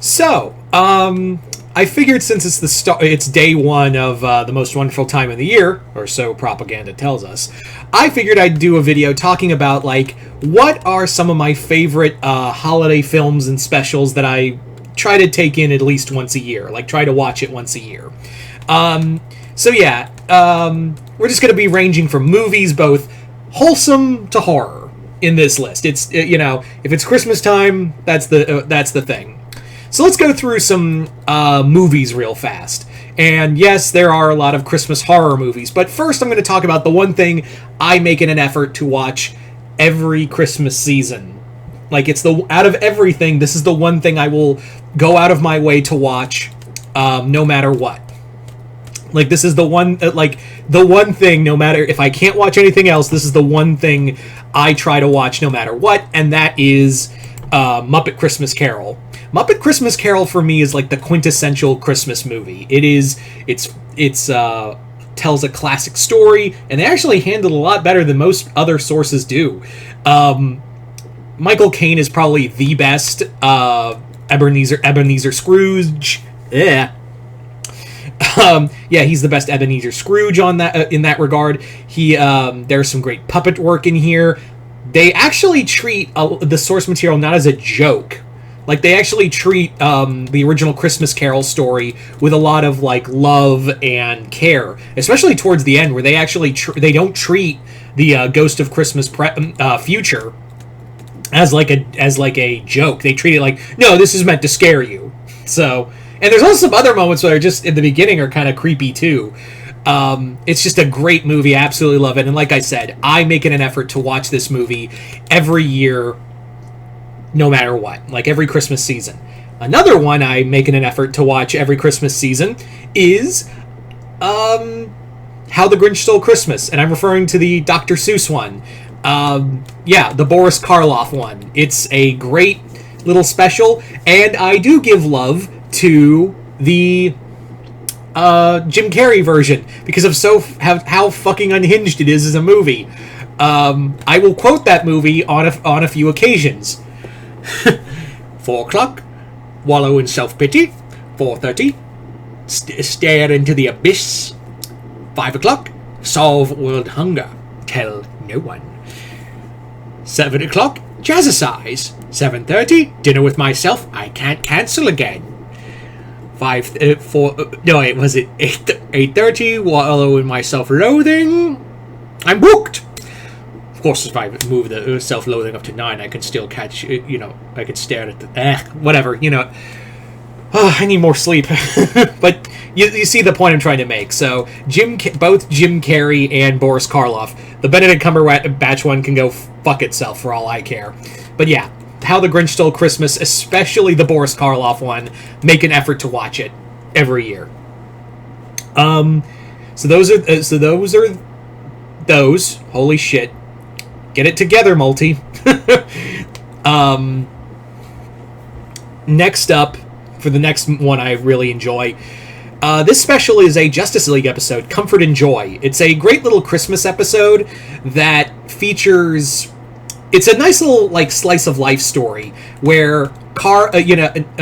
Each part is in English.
So, I figured since it's day one of the most wonderful time of the year, or so propaganda tells us, I figured I'd do a video talking about, like, what are some of my favorite holiday films and specials that I try to take in at least once a year, like try to watch it once a year. So yeah, we're just going to be ranging from movies, both wholesome to horror, in this list. It's if it's Christmas time, that's the thing. So let's go through some movies real fast. And yes, there are a lot of Christmas horror movies, but first I'm going to talk about the one thing I make it an effort to watch every Christmas season. Like, it's out of everything, this is the one thing I will go out of my way to watch, no matter what. Like, this is the one thing, no matter if I can't watch anything else, this is the one thing I try to watch no matter what, and that is Muppet Christmas Carol. Muppet Christmas Carol for me is like the quintessential Christmas movie. It's tells a classic story, and they actually handle it a lot better than most other sources do. Michael Caine is probably the best Ebenezer Scrooge. Yeah. He's the best Ebenezer Scrooge on that in that regard. There's some great puppet work in here. They actually treat the source material not as a joke. Like, they actually treat the original Christmas Carol story with a lot of, like, love and care, especially towards the end, where they actually they don't treat the Ghost of Christmas Future as like a joke. They treat it like, no, this is meant to scare you. So, and there's also some other moments where just in the beginning are kind of creepy too. It's just a great movie. I absolutely love it. And like I said, I make it an effort to watch this movie every year, no matter what, like every Christmas season. Another one I make it an effort to watch every Christmas season is How the Grinch Stole Christmas, and I'm referring to the Dr. Seuss one. The Boris Karloff one. It's a great little special, and I do give love to the Jim Carrey version because of how fucking unhinged it is as a movie. I will quote that movie on a few occasions. 4 o'clock, wallow in self-pity. 4:30, stare into the abyss. 5 o'clock, solve world hunger. Tell no one. 7 o'clock, jazzercise. 7:30, dinner with myself. I can't cancel again. 8:30, wallow in my self-loathing. I'm booked. Of course, if I move the self-loathing up to 9, I can still catch, I can stare at the... whatever, I need more sleep. But you see the point I'm trying to make. So, both Jim Carrey and Boris Karloff. The Benedict Cumberbatch one can go fuck itself for all I care. But yeah, How the Grinch Stole Christmas, especially the Boris Karloff one, make an effort to watch it every year. So those are those. Holy shit. Get it together, Multi. Next up, for the next one I really enjoy, this special is a Justice League episode, Comfort and Joy. It's a great little Christmas episode that features... It's a nice little, like, slice of life story where John and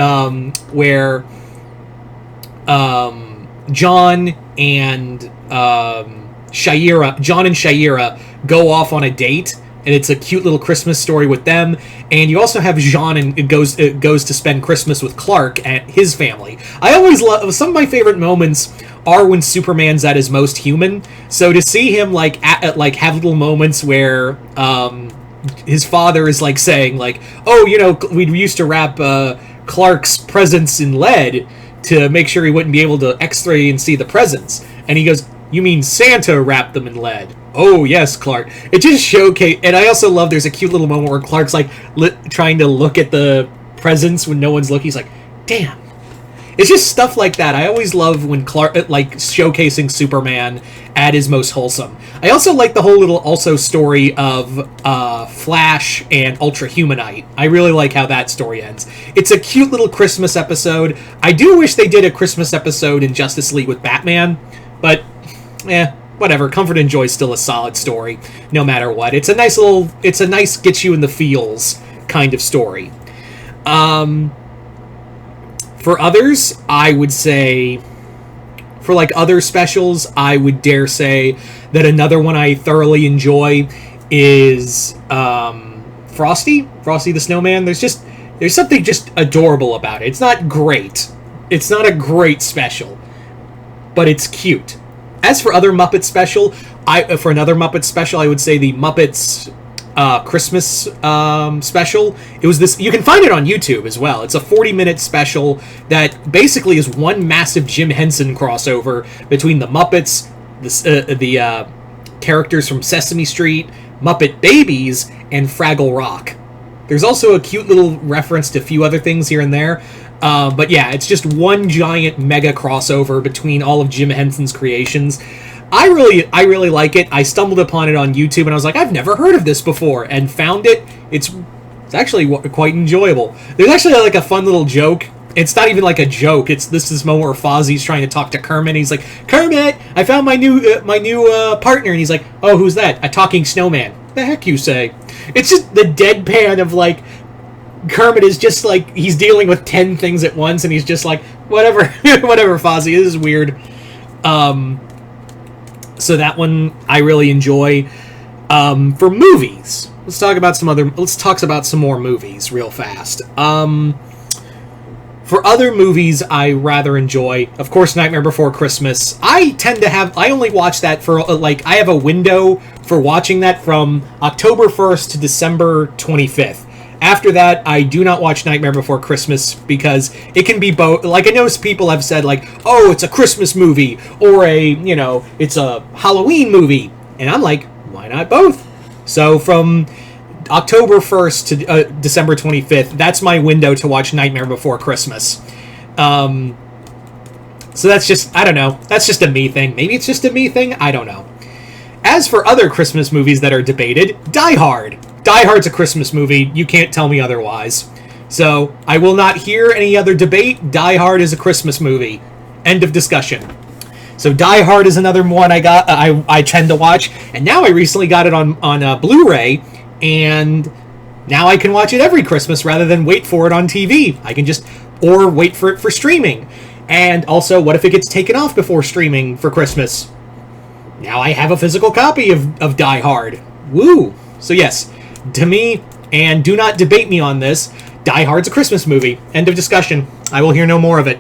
Shayera go off on a date, and it's a cute little Christmas story with them. And you also have Jean and goes to spend Christmas with Clark at his family. I always love... Some of my favorite moments are when Superman's at his most human. So to see him have little moments where his father is like saying like, oh, we used to wrap Clark's presents in lead to make sure he wouldn't be able to X-ray and see the presents. And he goes, you mean Santa wrapped them in lead? Oh, yes, Clark. It just showcased... And I also love there's a cute little moment where Clark's, like, trying to look at the presents when no one's looking. He's like, damn. It's just stuff like that. I always love when Clark, showcasing Superman at his most wholesome. I also like the whole little also story of Flash and Ultra Humanite. I really like how that story ends. It's a cute little Christmas episode. I do wish they did a Christmas episode in Justice League with Batman, but... whatever. Comfort and Joy is still a solid story, no matter what. It's a nice gets you in the feels kind of story. For others, I would say, for like other specials, I would dare say that another one I thoroughly enjoy is Frosty the Snowman. There's something just adorable about it. It's not great. It's not a great special, but it's cute. As for other Muppet special, for another Muppet special, I would say the Muppets Christmas special. It was this. You can find it on YouTube as well. It's a 40-minute special that basically is one massive Jim Henson crossover between the Muppets, the characters from Sesame Street, Muppet Babies, and Fraggle Rock. There's also a cute little reference to a few other things here and there. But yeah, it's just one giant mega crossover between all of Jim Henson's creations. I really like it. I stumbled upon it on YouTube and I was like, I've never heard of this before, and found it. It's actually quite enjoyable. There's actually like a fun little joke. It's not even like a joke. This moment where Fozzie's trying to talk to Kermit. He's like, Kermit, I found my new partner, and he's like, oh, who's that? A talking snowman. The heck you say? It's just the deadpan of like Kermit is just like he's dealing with 10 things at once, and he's just like, whatever, whatever, Fozzie. This is weird. So that one I really enjoy. For movies, let's talk about some more movies real fast. For other movies I rather enjoy, of course, Nightmare Before Christmas. I only watch that for, I have a window for watching that from October 1st to December 25th. After that, I do not watch Nightmare Before Christmas because it can be both. Like, I know people have said, like, oh, it's a Christmas movie, or it's a Halloween movie. And I'm like, why not both? So from October 1st to December 25th, that's my window to watch Nightmare Before Christmas. So that's just, I don't know. That's just a me thing. Maybe it's just a me thing. I don't know. As for other Christmas movies that are debated, Die Hard. Die Hard's a Christmas movie. You can't tell me otherwise. So I will not hear any other debate. Die Hard is a Christmas movie. End of discussion. So Die Hard is another one I tend to watch, and now I recently got it on Blu-ray, and now I can watch it every Christmas rather than wait for it on TV. I can or wait for it for streaming. And also, what if it gets taken off before streaming for Christmas? Now I have a physical copy of Die Hard. Woo! So yes, to me, and do not debate me on this, Die Hard's a Christmas movie. End of discussion. I will hear no more of it.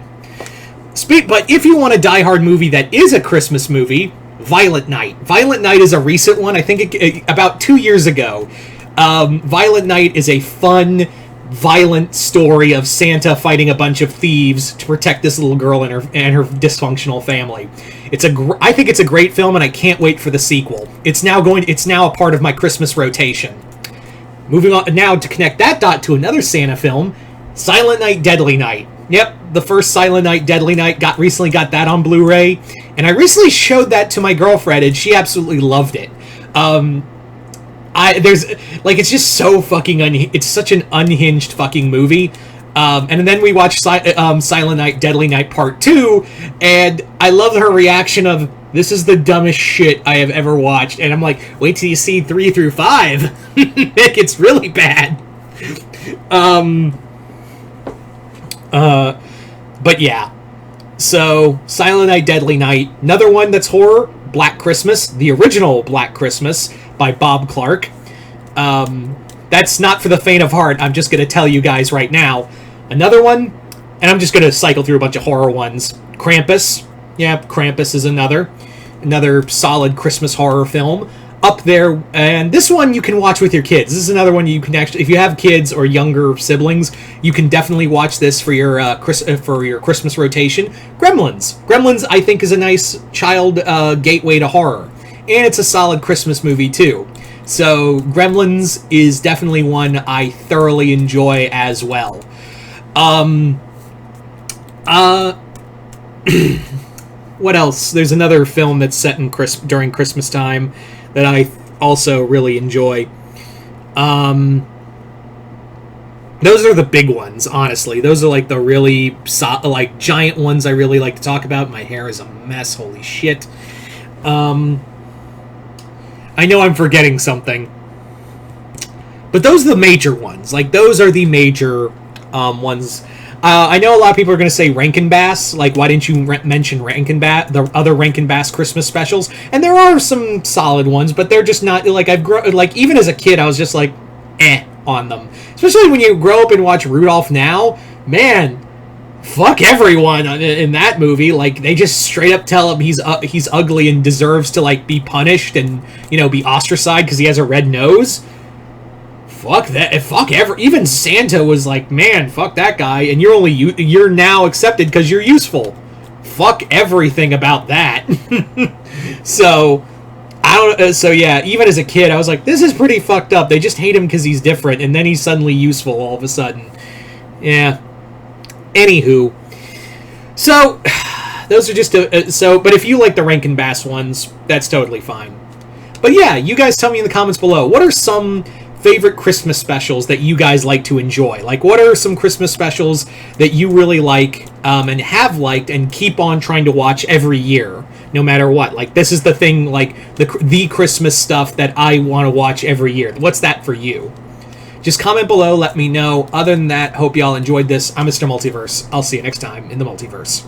But if you want a Die Hard movie that is a Christmas movie, Violent Night. Violent Night is a recent one, I think about 2 years ago. Violent Night is a fun, violent story of Santa fighting a bunch of thieves to protect this little girl and her dysfunctional family. I think it's a great film, and I can't wait for the sequel. It's now a part of my Christmas rotation. Moving on now to connect that dot to another Santa film, Silent Night, Deadly Night. Yep, the first Silent Night, Deadly Night recently got that on Blu-ray, and I recently showed that to my girlfriend, and she absolutely loved it. It's just so fucking it's such an unhinged fucking movie. And then we watched Silent Night, Deadly Night Part 2, and I love her reaction of, this is the dumbest shit I have ever watched. And I'm like, wait till you see 3 through 5. It gets really bad. But yeah. So, Silent Night, Deadly Night. Another one that's horror, Black Christmas. The original Black Christmas by Bob Clark. That's not for the faint of heart. I'm just going to tell you guys right now. Another one, and I'm just going to cycle through a bunch of horror ones. Krampus. Yeah, Krampus is another solid Christmas horror film. Up there, and this one you can watch with your kids. This is another one you can actually, if you have kids or younger siblings, you can definitely watch this for your Christmas rotation. Gremlins. Gremlins, I think, is a nice child gateway to horror, and it's a solid Christmas movie too. So Gremlins is definitely one I thoroughly enjoy as well. What else? There's another film that's set in during Christmas time that I also really enjoy. Those are the big ones, honestly. Those are like the really giant ones I really like to talk about. My hair is a mess. Holy shit. I know I'm forgetting something. But those are the major ones. Like, those are the major ones I know a lot of people are going to say Rankin Bass. Like, why didn't you mention Rankin Bass, the other Rankin Bass Christmas specials? And there are some solid ones, but they're just not like like even as a kid, I was just like, on them. Especially when you grow up and watch Rudolph now, man. Fuck everyone in that movie. Like, they just straight up tell him he's ugly and deserves to like be punished and, you know, be ostracized because he has a red nose. Fuck that. Fuck even Santa was like, man, fuck that guy, and you're now accepted because you're useful. Fuck everything about that. So I don't. So yeah, even as a kid, I was like, this is pretty fucked up. They just hate him because he's different, and then he's suddenly useful all of a sudden. Yeah. Anywho, so those are just but if you like the Rankin Bass ones, that's totally fine. But yeah, you guys tell me in the comments below, what are some favorite Christmas specials that you guys like to enjoy? Like, what are some Christmas specials that you really like and have liked and keep on trying to watch every year, no matter what? Like, this is the thing, like the Christmas stuff that I want to watch every year. What's that for you? Just comment below, let me know. Other than that, hope y'all enjoyed this. I'm Mr. Multiverse. I'll see you next time in the Multiverse.